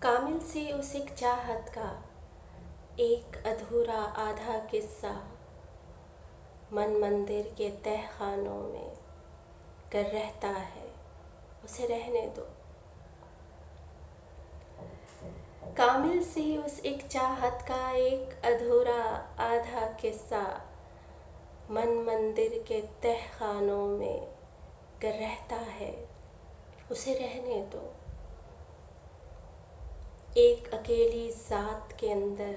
कामिल सी उस एक चाहत का एक अधूरा आधा किस्सा मन मंदिर के तहखानों में कर रहता है, उसे रहने दो। कामिल सी उस एक चाहत का एक अधूरा आधा किस्सा मन मंदिर के तहखानों में कर रहता है, उसे रहने दो। एक अकेली ज़ात के अंदर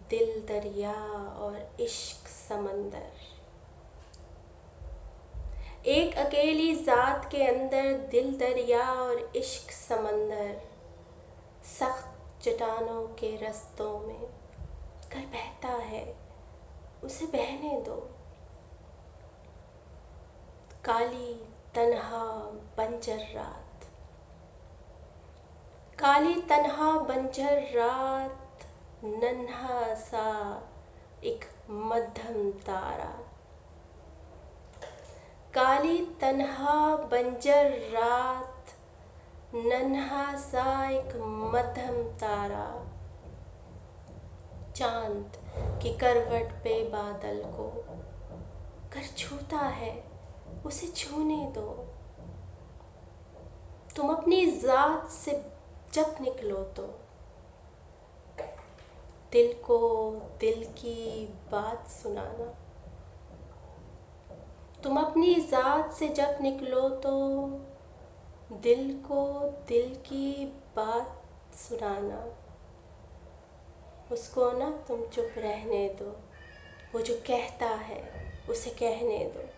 दिल दरिया और इश्क समंदर, एक अकेली ज़ात के अंदर दिल दरिया और इश्क समंदर सख्त चट्टानों के रस्तों में कर बहता है, उसे बहने दो। काली तन्हा बंजर रात, काली तन्हा बंजर रात, नन्हा सा एक मध्यम तारा। काली तन्हा बंजर रात, नन्हा सा एक मध्यम तारा। चांद की करवट पे बादल को कर छूता है, उसे छूने दो। तुम अपनी ज़ात से जब निकलो तो दिल को दिल की बात सुनाना। तुम अपनी ज़ात से जब निकलो तो दिल को दिल की बात सुनाना। उसको ना तुम चुप रहने दो, वो जो कहता है उसे कहने दो।